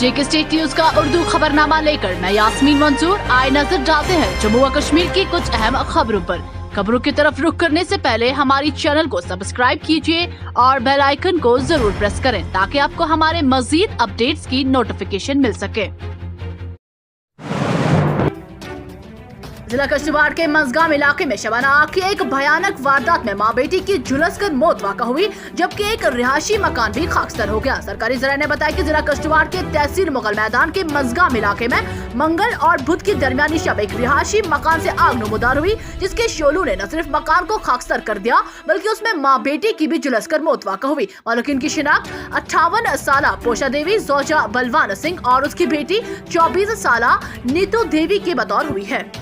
जेके state news का उर्दू खबरनामा लेकर मैं यास्मीन मंसूर आए नजर डालते हैं जम्मू व कश्मीर की कुछ अहम खबरों पर। खबरों की तरफ रुख करने से पहले हमारी चैनल को सब्सक्राइब कीजिए और बेल आइकन को जरूर प्रेस करें ताकि आपको हमारे मजीद अपडेट्स की नोटिफिकेशन मिल सके। जिला किश्तवाड़ के मंजगाम इलाके में शबाना आग की एक भयानक वारदात में मां बेटी की झुलसकर मौत वाक़ा हुई, जबकि एक रिहायशी मकान भी खाकसर हो गया। सरकारी जराये ने बताया कि जिला किश्तवाड़ के तहसील मुगल मैदान के मंजगाम इलाके में मंगल और बुध की दरमियानी शब एक रिहायशी मकान से आग नमूदार हुई, जिसके शोलों ने न सिर्फ मकान को खाकसर कर दिया बल्कि उसमें माँ बेटी की भी झुलसकर मौत वाक़ा हुई। मालूम की शिनाख्त 58 साला पोषा देवी जोजा बलवान सिंह और उसकी बेटी 24 साला नीतू देवी के बतौर हुई है।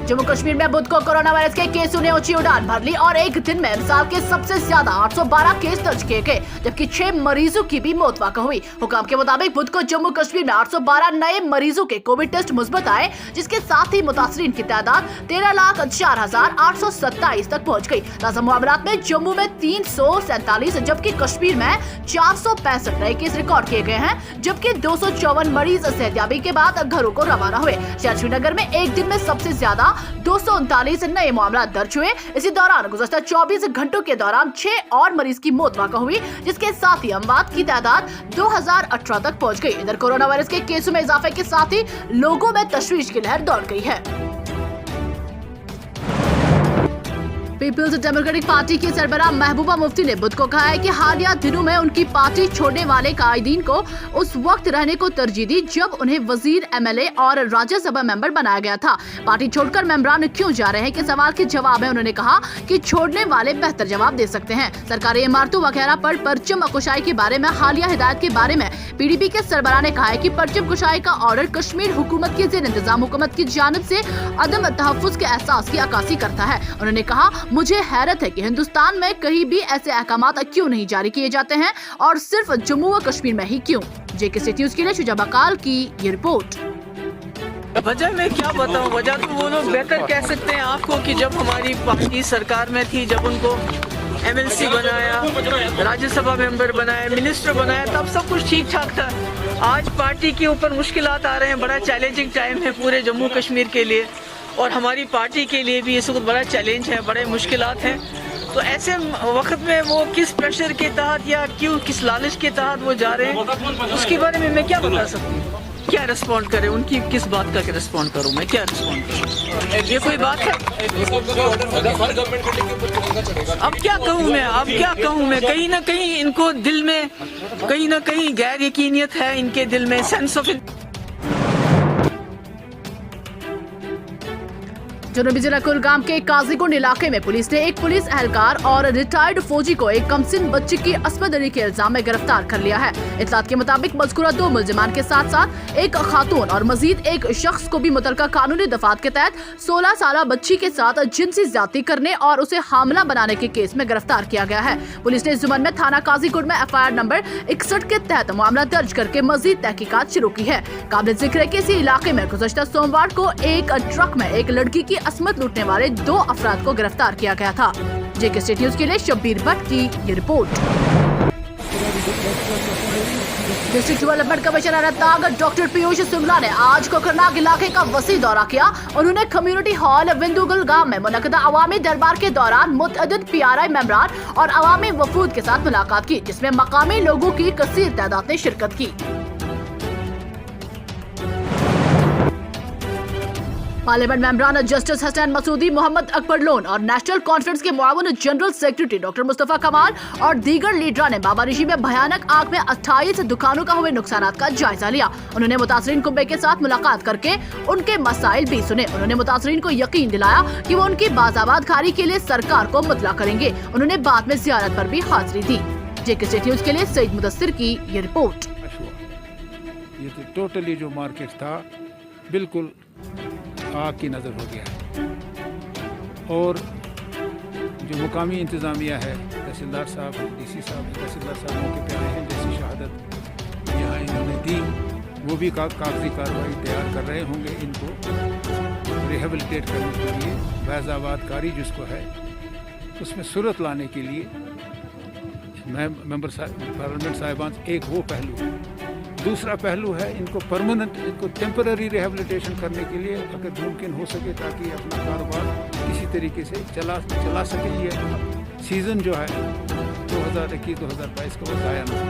जम्मू कश्मीर में बुध को कोरोना वायरस के केसों ने ऊंची उड़ान भर ली और एक दिन में साल के सबसे ज्यादा 812 केस दर्ज किए गए, जबकि 6 मरीजों की भी मौत वाक़ा हुई। हुकाम के मुताबिक बुध को जम्मू कश्मीर में 812 नए मरीजों के कोविड टेस्ट मुस्बत आए, जिसके साथ ही मुतासरीन की तादाद 13,04,827 तक पहुँच गयी। ताज़ा मामलात में जम्मू में 347 जबकि कश्मीर में 465 नए केस रिकॉर्ड किए गए हैं, जबकि 254 मरीज सेहतयाबी के बाद घरों को रवाना हुए। श्रीनगर में एक दिन में सबसे ज्यादा 239 नए मामला दर्ज हुए। इसी दौरान गुज़श्ता 24 घंटों के दौरान 6 और मरीज की मौत वाक़ा हुई, जिसके साथ ही अमवात की तादाद 2018 तक पहुंच गई। इधर कोरोना वायरस के केसों में इजाफे के साथ ही लोगों में तशवीश की लहर दौड़ गई है। पीपल्स डेमोक्रेटिक पार्टी की सरबराह महबूबा मुफ्ती ने बुध को कहा है कि हालिया दिनों में उनकी पार्टी छोड़ने वाले कायदीन को उस वक्त रहने को तरजीह दी जब उन्हें वजीर, एमएलए और राज्यसभा मेंबर बनाया गया था। पार्टी छोड़कर मेंबरान क्यों जा रहे हैं के सवाल के जवाब में उन्होंने कहा कि छोड़ने वाले बेहतर जवाब दे सकते हैं। सरकारी इमारतों वगैरह पर परचम कुशाई के बारे में हालिया हिदायत के बारे में पीडीपी के सरबराह ने कहा है कि परचम कुशाई का ऑर्डर कश्मीर हुकूमत के ज़ेर इंतजाम हुकूमत की जानिब से अदम तहफ़्फ़ुज़ के एहसास की अक्कासी करता है। उन्होंने कहा, मुझे हैरत है कि हिंदुस्तान में कहीं भी ऐसे अहकामात क्यों नहीं जारी किए जाते हैं और सिर्फ जम्मू व कश्मीर में ही क्यों। जेके स्टेट न्यूज़ के लिए शुजा बकाल की ये रिपोर्ट। वजह मैं क्या बताऊं, वजह तो वो लोग बेहतर कह सकते हैं आपको कि जब हमारी पार्टी सरकार में थी, जब उनको एमएलसी बनाया, राज्यसभा मेंबर बनाया, मिनिस्टर बनाया, तब सब कुछ ठीक ठाक था। आज पार्टी के ऊपर मुश्किलात आ रहे हैं, बड़ा चैलेंजिंग टाइम है पूरे जम्मू कश्मीर के लिए और हमारी पार्टी के लिए भी इस वक्त बड़ा चैलेंज है, बड़े मुश्किलात हैं। तो ऐसे वक्त में वो किस प्रेशर के तहत या क्यों किस लालच के तहत वो जा रहे हैं, उसके बारे में मैं क्या बता सकती हूँ। क्या रिस्पॉन्ड करें, उनकी किस बात का रिस्पॉन्ड करूँ, मैं क्या रिस्पॉन्ड करूँ, ये कोई बात है। अब क्या कहूँ मैं, अब क्या कहूँ मैं, कहीं ना कहीं इनको दिल में कहीं ना कहीं गैर यकीनियत है, इनके दिल में सेंस ऑफ। जनूबी जिला कुलगाम के काजीगुंड इलाके में पुलिस ने एक पुलिस एहलकार और रिटायर्ड फौजी को एक कमसिन बच्ची की अस्मदरी के इल्जाम में गिरफ्तार कर लिया है। इत्तलात के मुताबिक मज़कूरा 2 मुलजिमान के साथ साथ एक खातून और मजीद एक शख्स को भी मुतलका कानूनी दफात के तहत 16 साला बच्ची के साथ जिनसी ज्यादती करने और उसे हामला बनाने के केस में गिरफ्तार किया गया है। पुलिस ने जुमन में थाना काजीगुंड में FIR नंबर 61 के तहत मामला दर्ज करके मजीद तहकीकात शुरू की है। काबिल जिक्र है कि इसी इलाके में गुज़श्ता सोमवार को एक ट्रक में एक लड़की की असमत लूटने वाले 2 अफराद को गिरफ्तार किया गया था। जेके स्टेट न्यूज़ के लिए शब्बीर भट्ट की ये report. District development commissioner Anantnag doctor Piyush Singla ने आज कोकरनाग इलाके का वसी दौरा किया। उन्होंने कम्युनिटी हॉल विंदुगुल गांव में मुनक़दा अवामी दरबार के दौरान मुतअद्दिद PRI मेंबरान और अवामी वफूद के साथ मुलाकात की, जिसमें मकामी लोगों की कसीर तादाद ने शिरकत की। पार्लियामेंट मेंबरान जस्टिस हसन मसूदी, मोहम्मद अकबर लोन और नेशनल कॉन्फ्रेंस के मुआवन general secretary doctor Mustafa Kamal और दीगर लीडरान ने बाबारिशी में भयानक आग में 28 दुकानों का हुए नुकसान का जायजा लिया। उन्होंने मुतासरीन कुंबे के साथ मुलाकात करके उनके मसाइल भी सुने। उन्होंने मुतासरीन को यकीन दिलाया कि वो उनकी बाज़ाबाद खारी के लिए सरकार को मुतला करेंगे। उन्होंने बाद में जियारत पर भी हाजिरी दी। जेके स्टेट न्यूज़ के लिए सईद मुदस्सिर की ये रिपोर्ट। ये तो टोटली जो मार्केट था बिल्कुल आग की नज़र हो गया है और जो मुकामी इंतज़ामिया है, तहसीलदार साहब, DC साहब, तहसीलदार साहब मौके पे आए हैं, जैसी शहादत यहाँ इन्होंने दी, वो भी कागजी कार्रवाई तैयार कर रहे होंगे इनको रिहेबिलिटेट करने के लिए, फैज़ाबाद कारी जिसको है उसमें सूरत लाने के लिए मेंबर पार्लियामेंट साहिबान, एक वो पहलू है। दूसरा पहलू है इनको परमानेंट, इनको टेम्पररी रिहेबिलिटेशन करने के लिए अगर मुमकिन हो सके ताकि अपना कारोबार किसी तरीके से चला सके। ये सीज़न जो है 2021-2022 का वो ज़ाया ना हो।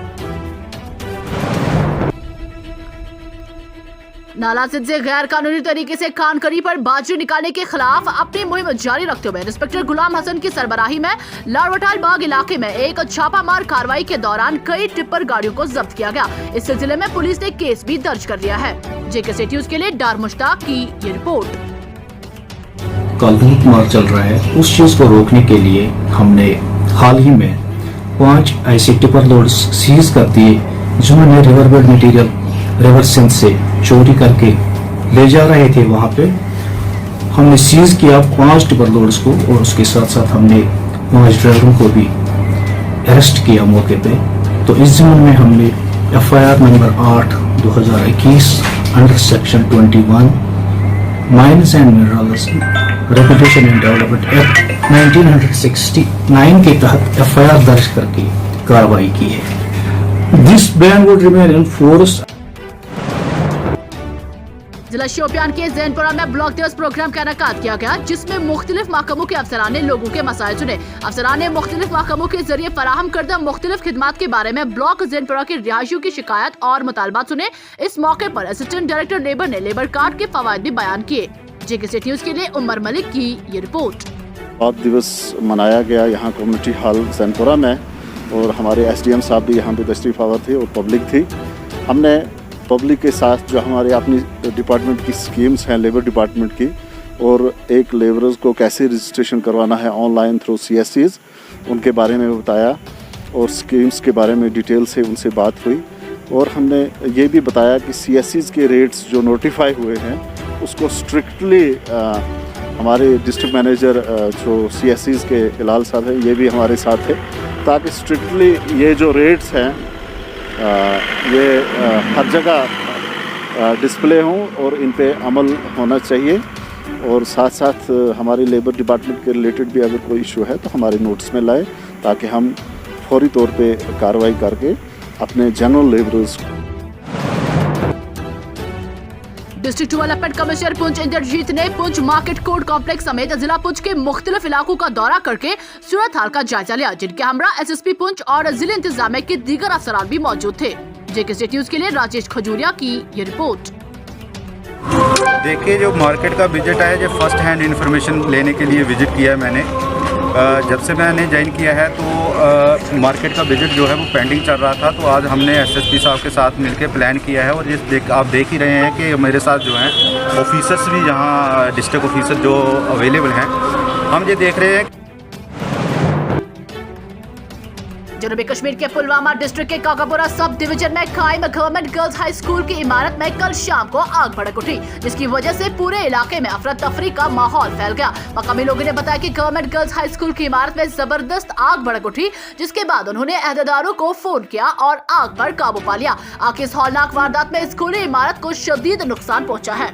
नालाजिद से गैर कानूनी तरीके से खानकरी पर बाजरी निकालने के खिलाफ अपनी मुहिम जारी रखते हुए इंस्पेक्टर गुलाम हसन की सरबराही में लाड़वटाल बाग इलाके में एक छापामार कार्रवाई के दौरान कई टिप्पर गाड़ियों को जब्त किया गया। इस सिलसिले में पुलिस ने केस भी दर्ज कर लिया है। जेके न्यूज़ के लिए डार मुश्ताक की ये रिपोर्ट। काल्पनिक मार्ग चल रहा है, उस चीज को रोकने के लिए हमने हाल ही में 5 ऐसे टिपर लोड सीज कर दिए जिन्होंने रिवरबेड मटेरियल रिवर सिंध से चोरी करके ले जा रहे थे। वहां पे हमने सीज किया 5 टिपर लोड्स को और उसके साथ साथ हमने 5 ड्राइवरों को भी अरेस्ट किया मौके पे। तो इस ज़मीन में हमने FIR number 8/2021 under section 21 mines and minerals reputation and development act 1969 के तहत FIR दर्ज करके कार्रवाई की है। This ban would remain in force. जिला शोपियान के जैनपुरा में ब्लॉक दिवस प्रोग्राम का इनेकाद किया गया, जिसमें मुख्तलिफ महकमों के अफसरान ने लोगों के मसाइल सुने। अफसरान ने मुख्तलिफ महकमों के जरिए फराहम करदा मुख्तलिफ खिदमात के बारे में ब्लॉक जैनपुरा के रिहायशियों की शिकायत और मुतालबात सुने। इस मौके पर असिस्टेंट डायरेक्टर लेबर ने लेबर कार्ड के फवायद भी बयान किए। जेके न्यूज़ के लिए उमर मलिक की ये रिपोर्ट। ब्लॉक दिवस मनाया गया यहाँ कम्युनिटी हॉल जैनपुरा में और हमारे SDM साहब भी यहाँ पे तशरीफ आवर थे और पब्लिक थी। हमने पब्लिक के साथ जो हमारे अपनी डिपार्टमेंट की स्कीम्स हैं लेबर डिपार्टमेंट की और एक लेबरर्स को कैसे रजिस्ट्रेशन करवाना है ऑनलाइन थ्रू CSCs उनके बारे में बताया और स्कीम्स के बारे में डिटेल से उनसे बात हुई। और हमने ये भी बताया कि CSCs के रेट्स जो नोटिफाई हुए हैं उसको स्ट्रिक्टली हमारे डिस्ट्रिक्ट मैनेजर जो CSCs के हिलाल साहब हैं ये भी हमारे साथ थे ताकि स्ट्रिक्टली ये जो रेट्स हैं ये हर जगह डिस्प्ले हों और इन पे अमल होना चाहिए। और साथ साथ हमारे लेबर डिपार्टमेंट के रिलेटेड भी अगर कोई इशू है तो हमारे नोटिस में लाए ताकि हम फौरी तौर पे कार्रवाई करके अपने general labourers. District development commissioner Poonch Indrajeet ने पुंछ मार्केट कोर्ट कॉम्प्लेक्स समेत जिला पुंछ के मुख्तलिफ इलाकों का दौरा करके सूरत हाल का जायजा लिया, जिनके हमरा SSP पुंछ और जिले इंतजामिया के दीगर अफसरान भी मौजूद थे। जेके न्यूज़ के लिए राजेश खजूरिया की ये रिपोर्ट। देखिए, जो मार्केट का विजिट है, जो फर्स्ट हैंड इन्फॉर्मेशन लेने के लिए विजिट किया है मैंने। जब से मैंने ज्वाइन किया है तो मार्केट का विजिट जो है वो पेंडिंग चल रहा था, तो आज हमने SSP साहब के साथ मिलकर प्लान किया है। और आप देख ही रहे हैं कि मेरे साथ जो हैं ऑफिसर्स भी यहाँ डिस्ट्रिक्ट ऑफिसर जो अवेलेबल हैं। हम ये देख रहे हैं जनूबी कश्मीर के पुलवामा डिस्ट्रिक्ट के काकापुरा सब डिवीजन में कायम गवर्नमेंट गर्ल्स हाई स्कूल की इमारत में कल शाम को आग भड़क उठी, जिसकी वजह से पूरे इलाके में अफरा तफरी का माहौल फैल गया। मकामी लोगों ने बताया कि गवर्नमेंट गर्ल्स हाई स्कूल की इमारत में जबरदस्त आग भड़क उठी, जिसके बाद उन्होंने अहदेदारों को फोन किया और आग पर काबू पा लिया। आग की इस हौलनाक वारदात में स्कूली इमारत को शदीद नुकसान पहुँचा है।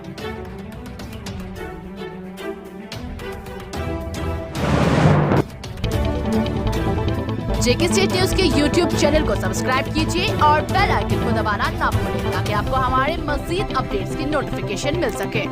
जेके न्यूज़ के YouTube चैनल को सब्सक्राइब कीजिए और बेल आइकन को दबाना ना भूलें ताकि आपको हमारे मज़ीद अपडेट्स की नोटिफिकेशन मिल सके।